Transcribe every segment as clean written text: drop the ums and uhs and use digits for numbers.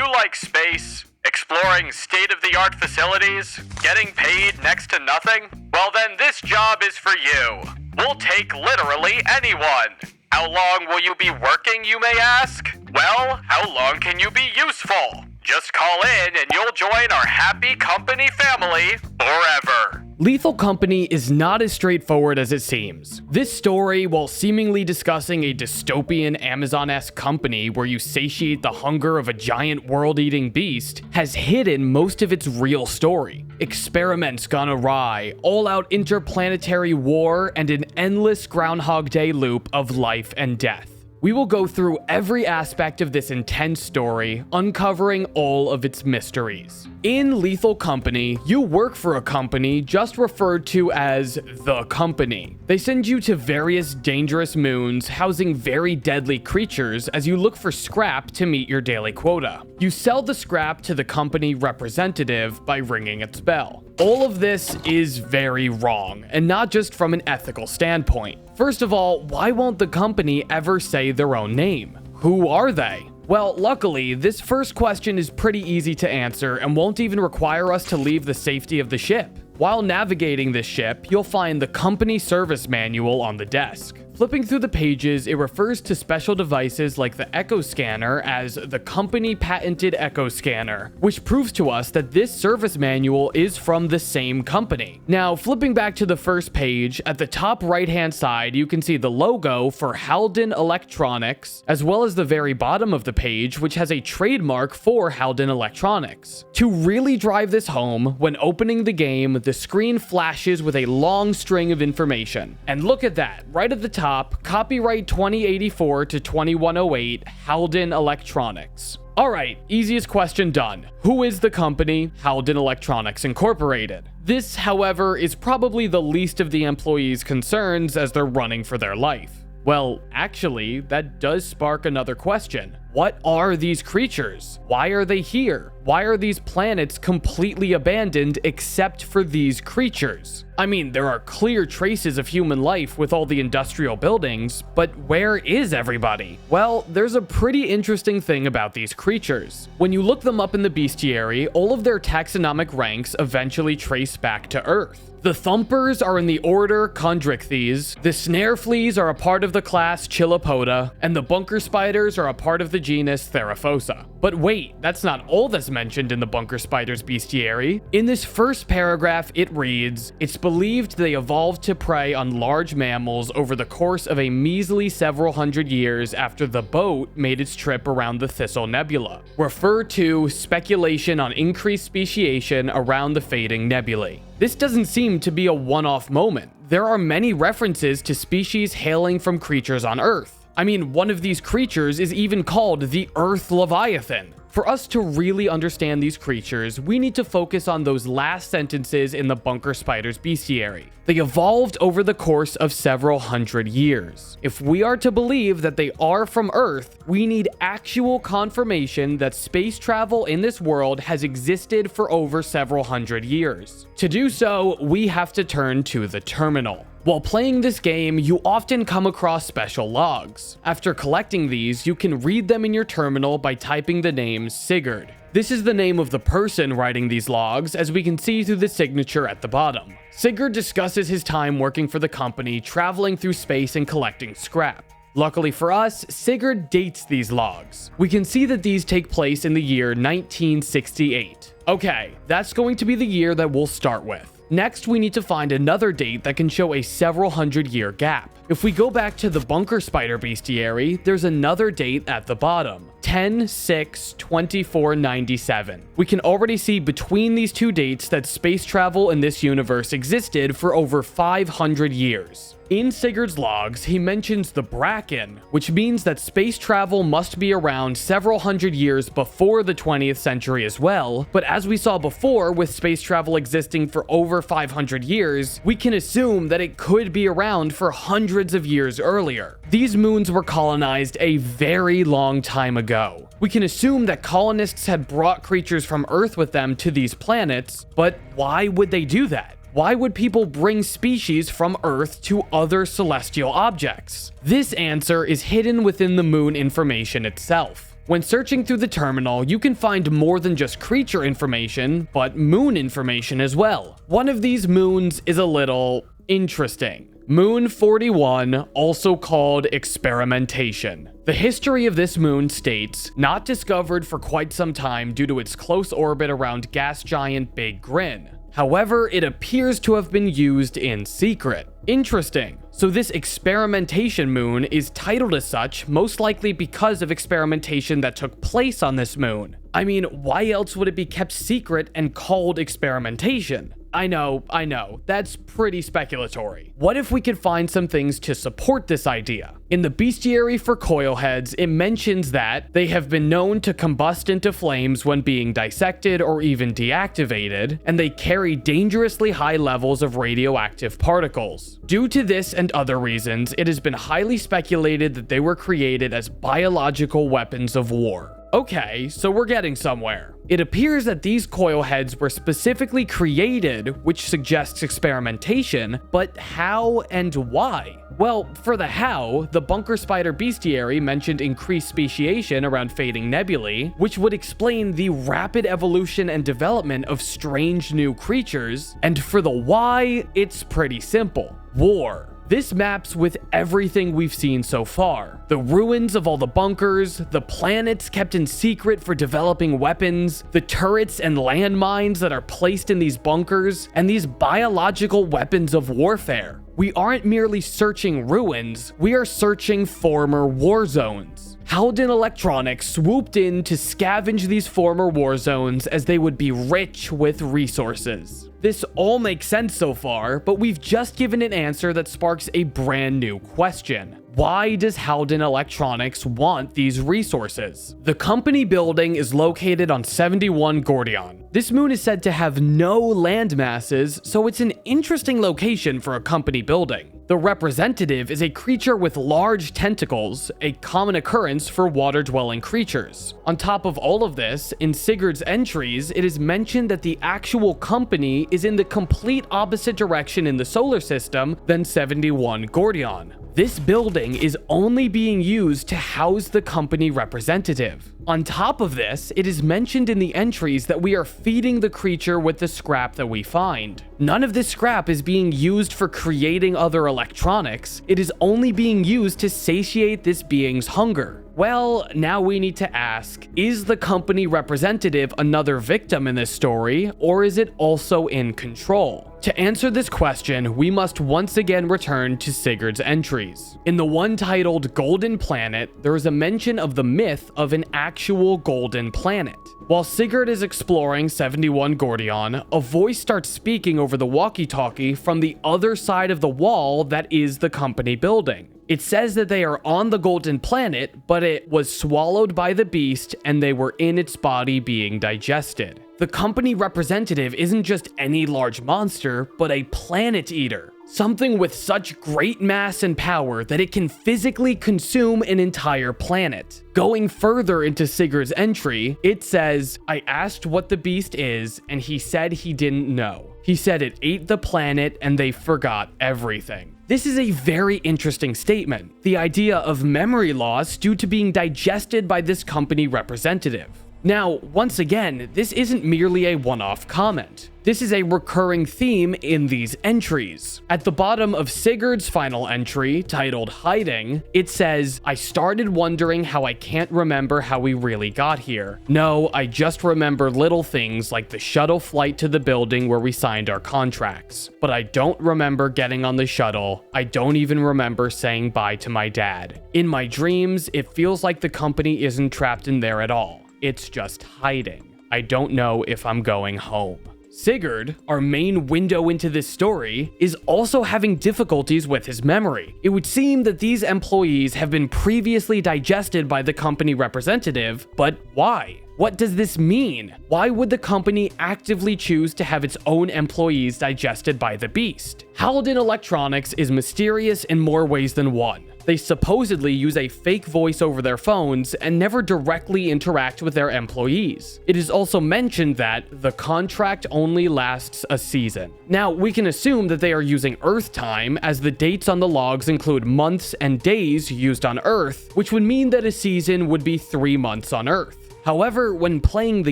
you like space, exploring state-of-the-art facilities, getting paid next to nothing? Well then this job is for you. We'll take literally anyone. How long will you be working, you may ask? Well, how long can you be useful? Just call in and you'll join our happy company family forever. Lethal Company is not as straightforward as it seems. This story, while seemingly discussing a dystopian Amazon-esque company where you satiate the hunger of a giant world-eating beast, has hidden most of its real story. Experiments gone awry, all-out interplanetary war, and an endless Groundhog Day loop of life and death. We will go through every aspect of this intense story, uncovering all of its mysteries. In Lethal Company, you work for a company just referred to as the company. They send you to various dangerous moons housing very deadly creatures as you look for scrap to meet your daily quota. You sell the scrap to the company representative by ringing its bell. All of this is very wrong, and not just from an ethical standpoint. First of all, why won't the company ever say their own name? Who are they? Well, luckily, this first question is pretty easy to answer and won't even require us to leave the safety of the ship. While navigating this ship, you'll find the company service manual on the desk. Flipping through the pages, it refers to special devices like the Echo Scanner as the company patented Echo Scanner, which proves to us that this service manual is from the same company. Now, flipping back to the first page, at the top right-hand side, you can see the logo for Halden Electronics, as well as the very bottom of the page, which has a trademark for Halden Electronics. To really drive this home, when opening the game, the screen flashes with a long string of information. And look at that, right at the top, copyright 2084 to 2108, Halden Electronics. Alright, easiest question done. Who is the company Halden Electronics Incorporated? This, however, is probably the least of the employees' concerns as they're running for their life. Well, actually, that does spark another question. What are these creatures? Why are they here? Why are these planets completely abandoned except for these creatures? I mean, there are clear traces of human life with all the industrial buildings, but where is everybody? Well, there's a pretty interesting thing about these creatures. When you look them up in the bestiary, all of their taxonomic ranks eventually trace back to Earth. The Thumpers are in the order Chondrichthyes, the Snare Fleas are a part of the class Chilopoda, and the Bunker Spiders are a part of the genus Theraphosa. But wait, that's not all that's mentioned in the Bunker Spider's bestiary. In this first paragraph, it reads, "It's believed they evolved to prey on large mammals over the course of a measly several hundred years after the boat made its trip around the Thistle Nebula. Refer to speculation on increased speciation around the fading nebulae." This doesn't seem to be a one-off moment. There are many references to species hailing from creatures on Earth. I mean, one of these creatures is even called the Earth Leviathan. For us to really understand these creatures, we need to focus on those last sentences in the Bunker Spider's bestiary. They evolved over the course of several hundred years. If we are to believe that they are from Earth, we need actual confirmation that space travel in this world has existed for over several hundred years. To do so, we have to turn to the terminal. While playing this game, you often come across special logs. After collecting these, you can read them in your terminal by typing the name Sigurd. This is the name of the person writing these logs, as we can see through the signature at the bottom. Sigurd discusses his time working for the company, traveling through space and collecting scrap. Luckily for us, Sigurd dates these logs. We can see that these take place in the year 1968. Okay, that's going to be the year that we'll start with. Next, we need to find another date that can show a several hundred year gap. If we go back to the Bunker Spider bestiary, there's another date at the bottom, 10/6/2497. We can already see between these two dates that space travel in this universe existed for over 500 years. In Sigurd's logs, he mentions the Bracken, which means that space travel must be around several hundred years before the 20th century as well, but as we saw before with space travel existing for over 500 years, we can assume that it could be around for hundreds of years earlier. These moons were colonized a very long time ago. We can assume that colonists had brought creatures from Earth with them to these planets, but why would they do that? Why would people bring species from Earth to other celestial objects? This answer is hidden within the moon information itself. When searching through the terminal, you can find more than just creature information, but moon information as well. One of these moons is a little interesting. Moon 41, also called Experimentation. The history of this moon states, not discovered for quite some time due to its close orbit around gas giant Big Grin. However, it appears to have been used in secret. Interesting. So this experimentation moon is titled as such, most likely because of experimentation that took place on this moon. I mean, why else would it be kept secret and called experimentation? I know, that's pretty speculatory. What if we could find some things to support this idea? In the bestiary for Coil Heads, it mentions that they have been known to combust into flames when being dissected or even deactivated, and they carry dangerously high levels of radioactive particles. Due to this and other reasons, it has been highly speculated that they were created as biological weapons of war. Okay, so we're getting somewhere. It appears that these coil heads were specifically created, which suggests experimentation, but how and why? Well, for the how, the bunker spider bestiary mentioned increased speciation around fading nebulae, which would explain the rapid evolution and development of strange new creatures, and for the why, it's pretty simple. War. This maps with everything we've seen so far. The ruins of all the bunkers, the planets kept in secret for developing weapons, the turrets and landmines that are placed in these bunkers, and these biological weapons of warfare. We aren't merely searching ruins, we are searching former war zones. Halden Electronics swooped in to scavenge these former war zones as they would be rich with resources. This all makes sense so far, but we've just given an answer that sparks a brand new question. Why does Halden Electronics want these resources? The company building is located on 71 Gordion. This moon is said to have no land masses, so it's an interesting location for a company building. The representative is a creature with large tentacles, a common occurrence for water-dwelling creatures. On top of all of this, in Sigurd's entries, it is mentioned that the actual company is in the complete opposite direction in the solar system than 71 Gordion. This building is only being used to house the company representative. On top of this, it is mentioned in the entries that we are feeding the creature with the scrap that we find. None of this scrap is being used for creating other electronics, it is only being used to satiate this being's hunger. Well, now we need to ask, is the company representative another victim in this story, or is it also in control? To answer this question, we must once again return to Sigurd's entries. In the one titled Golden Planet, there is a mention of the myth of an actual golden planet. While Sigurd is exploring 71 Gordion, a voice starts speaking over the walkie-talkie from the other side of the wall that is the company building. It says that they are on the golden planet, but it was swallowed by the beast and they were in its body being digested. The company representative isn't just any large monster, but a planet eater. Something with such great mass and power that it can physically consume an entire planet. Going further into Sigurd's entry, it says, I asked what the beast is, and he said he didn't know. He said it ate the planet and they forgot everything. This is a very interesting statement. The idea of memory loss due to being digested by this company representative. Now, once again, this isn't merely a one-off comment. This is a recurring theme in these entries. At the bottom of Sigurd's final entry, titled Hiding, it says, I started wondering how I can't remember how we really got here. No, I just remember little things like the shuttle flight to the building where we signed our contracts. But I don't remember getting on the shuttle. I don't even remember saying bye to my dad. In my dreams, it feels like the company isn't trapped in there at all. It's just hiding. I don't know if I'm going home. Sigurd, our main window into this story, is also having difficulties with his memory. It would seem that these employees have been previously digested by the company representative, but why? What does this mean? Why would the company actively choose to have its own employees digested by the beast? Halden Electronics is mysterious in more ways than one. They supposedly use a fake voice over their phones and never directly interact with their employees. It is also mentioned that the contract only lasts a season. Now, we can assume that they are using Earth time, as the dates on the logs include months and days used on Earth, which would mean that a season would be 3 months on Earth. However, when playing the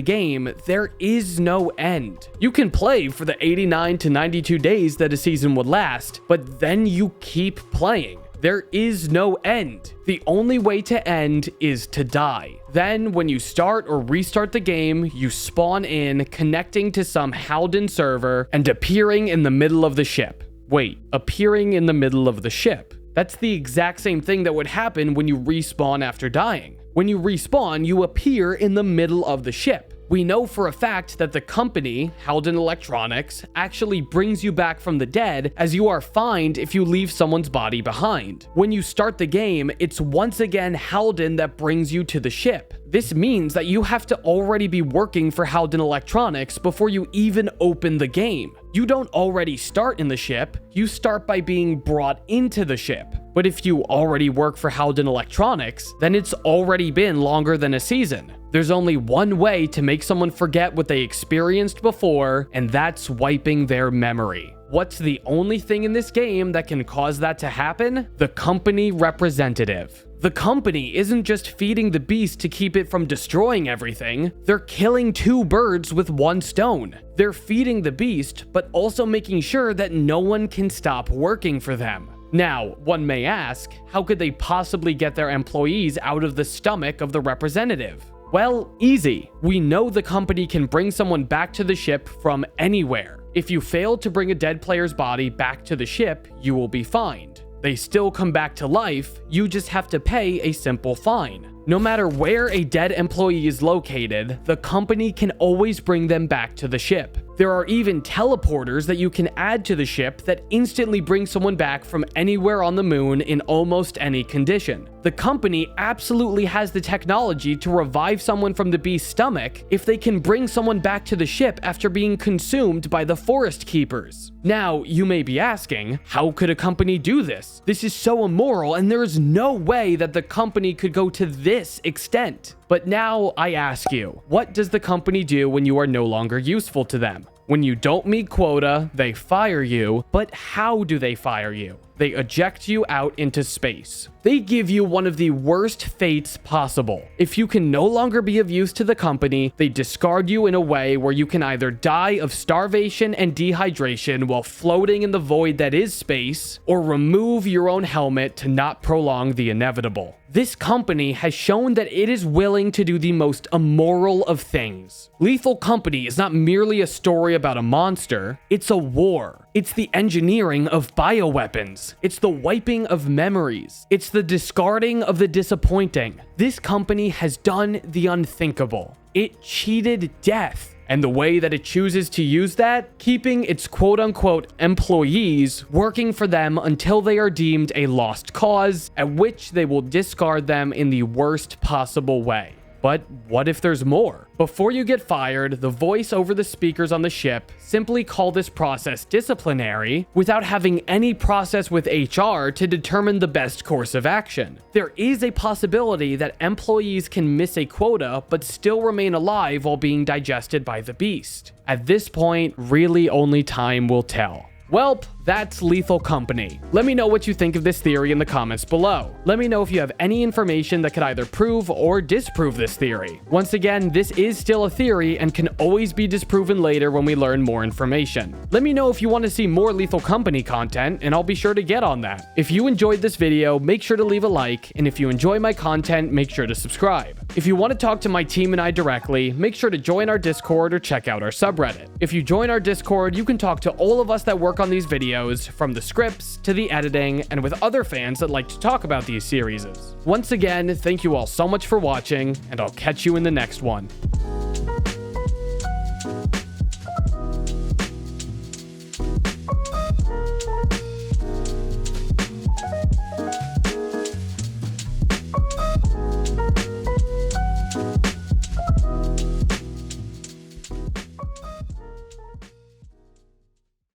game, there is no end. You can play for the 89 to 92 days that a season would last, but then you keep playing. There is no end. The only way to end is to die. Then, when you start or restart the game, you spawn in, connecting to some Halden server, and appearing in the middle of the ship. Wait, appearing in the middle of the ship? That's the exact same thing that would happen when you respawn after dying. When you respawn, you appear in the middle of the ship. We know for a fact that the company, Halden Electronics, actually brings you back from the dead, as you are fined if you leave someone's body behind. When you start the game, it's once again Halden that brings you to the ship. This means that you have to already be working for Halden Electronics before you even open the game. You don't already start in the ship, you start by being brought into the ship. But if you already work for Halden Electronics, then it's already been longer than a season. There's only one way to make someone forget what they experienced before, and that's wiping their memory. What's the only thing in this game that can cause that to happen? The company representative. The company isn't just feeding the beast to keep it from destroying everything, they're killing 2 birds with 1 stone. They're feeding the beast, but also making sure that no one can stop working for them. Now, one may ask, how could they possibly get their employees out of the stomach of the representative? Well, easy. We know the company can bring someone back to the ship from anywhere. If you fail to bring a dead player's body back to the ship, you will be fined. They still come back to life, you just have to pay a simple fine. No matter where a dead employee is located, the company can always bring them back to the ship. There are even teleporters that you can add to the ship that instantly bring someone back from anywhere on the moon in almost any condition. The company absolutely has the technology to revive someone from the beast's stomach if they can bring someone back to the ship after being consumed by the forest keepers. Now, you may be asking, how could a company do this? This is so immoral, and there is no way that the company could go to this extent. But now I ask you, what does the company do when you are no longer useful to them? When you don't meet quota, they fire you, but how do they fire you? They eject you out into space. They give you one of the worst fates possible. If you can no longer be of use to the company, they discard you in a way where you can either die of starvation and dehydration while floating in the void that is space, or remove your own helmet to not prolong the inevitable. This company has shown that it is willing to do the most immoral of things. Lethal Company is not merely a story about a monster, it's a war. It's the engineering of bioweapons. It's the wiping of memories. It's the discarding of the disappointing. This company has done the unthinkable. It cheated death. And the way that it chooses to use that, keeping its quote-unquote employees working for them until they are deemed a lost cause, at which they will discard them in the worst possible way. But what if there's more? Before you get fired, the voice over the speakers on the ship simply call this process disciplinary without having any process with HR to determine the best course of action. There is a possibility that employees can miss a quota but still remain alive while being digested by the beast. At this point, really only time will tell. Welp, that's Lethal Company. Let me know what you think of this theory in the comments below. Let me know if you have any information that could either prove or disprove this theory. Once again, this is still a theory and can always be disproven later when we learn more information. Let me know if you want to see more Lethal Company content, and I'll be sure to get on that. If you enjoyed this video, make sure to leave a like, and if you enjoy my content, make sure to subscribe. If you want to talk to my team and I directly, make sure to join our Discord or check out our subreddit. If you join our Discord, you can talk to all of us that work on these videos, from the scripts to the editing, and with other fans that like to talk about these series. Once again, thank you all so much for watching, and I'll catch you in the next one.